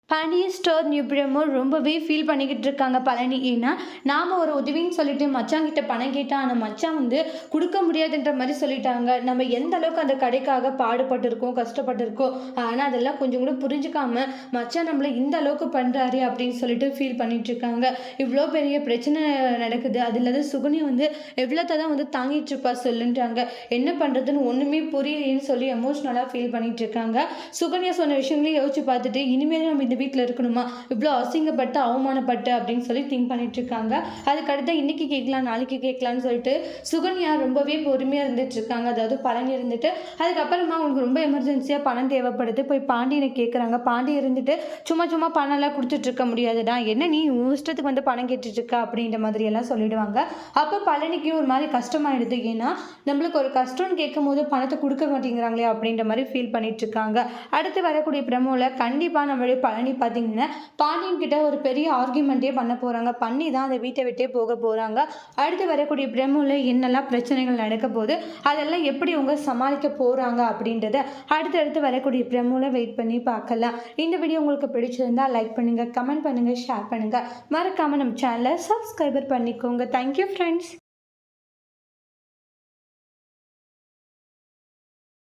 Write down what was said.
Pandian store நியூபிரமோ ரொம்பவே feel பண்ணிக்கிட்டு இருக்காங்க பழனி. ஏன்னா, நாம ஒரு உதவின்னு சொல்லிட்டு மச்சான்கிட்ட பணம் கேட்டா, ஆனா மச்சான் வந்து குடுக்க முடியாதுன்ற மாரி சொல்லிட்டாங்க. நம்ம எந்த அளவுக்கு அந்த கடைக்காக பாடுபட்டுருக்கோம், கஷ்டப்பட்டுருக்கோம். ஆனா, அதெல்லாம் கொஞ்சம் கூட புரிஞ்சுக்காம, மச்சான் நம்மள இந்த அளவுக்கு பண்றாரே அப்படின்னு சொல்லிட்டு ஃபீல் பண்ணிட்டு இருக்காங்க. இவ்ளோ பெரிய பிரச்சனை நடக்குது. அது இல்லாத சுகன்யா வந்து எவ்வளோத்த தான் வந்து தாங்கிட்டு இருப்பா சொல்லுன்றாங்க. என்ன பண்றதுன்னு ஒண்ணுமே புரியலையேன்னு சொல்லி எமோஷனலா ஃபீல் பண்ணிட்டு இருக்காங்க. சுகன்யா சொன்ன விஷயங்களையும் யோசிச்சு பார்த்துட்டு, இனிமேல் நம்ம இந்த வீட்ல இருக்கணுமா? இவ்ளோ அசிங்கப்பட்டு, அவமானப்பட்டு அப்படின்னு சொல்லி திங்க் பண்ணிட்டு இருக்காங்க. அதுக்கடுத்து இன்னைக்கு கேட்கலாம், நாளைக்கு கேட்கலான்னு சொல்லிட்டு சுகன்யா ரொம்பவே பொறுமையா இருந்துட்டு இருக்காங்க. அதாவது பழனி இருந்துட்டு, அதுக்கப்புறமா அவங்களுக்கு ரொம்ப எமர்ஜென்சியா பணம் தேவைப்படுது. போய் பாண்டியனை கேட்குறாங்க. பாண்டி இருந்துட்டு, சும்மா சும்மா பணம்லாம் குடுத்துட்டு இருக்க முடியாதுடா. என்ன நீ உன் இஷ்டத்துக்கு வந்து பணம் கேட்டுட்டு இருக்க அப்படின்ற மாதிரி எல்லாம் சொல்லிடுவாங்க. அப்ப பழனிக்கு ஒரு மாரி கஷ்டமாயிடுது. ஏன்னா, நம்மளுக்கு ஒரு கஷ்டம்னு கேட்கும்போது பணத்த குடுக்க மாட்டேங்கிறாங்களே அப்படின்ற மாரி ஃபீல் பண்ணிட்டு இருக்காங்க. அடுத்து வரக்கூடிய ப்ரோமோல கண்டிப்பா நம்மளுடைய பழனி பார்த்தீங்கன்னா, பாண்டியன் கிட்ட ஒரு பெரிய ஆர்கியூமெண்ட்டே பண்ண போறாங்க. பண்ணி தான் அந்த வீட்ட விட்டே போக போறாங்க. அடுத்து வரக்கூடிய ப்ரோமோல என்னெல்லாம் பிரச்சனைகள் நடக்க போது, அதெல்லாம் எப்படி அவங்க சமாளிக்க போறாங்க அப்படின்றத அடுத்தடுத்து வரக்கூடிய ப்ரோமோல வெயிட் பண்ணி பார்க்கலாம். இந்த வீடியோ உங்களுக்கு பிடிச்சிருந்தா லைக் பண்ணுங்க, கமெண்ட் பண்ணுங்க, ஷேர் பண்ணுங்க. மறக்காம நம்ம சேனலை சப்ஸ்கிரைபர் பண்ணிக்கோங்க. Thank you friends.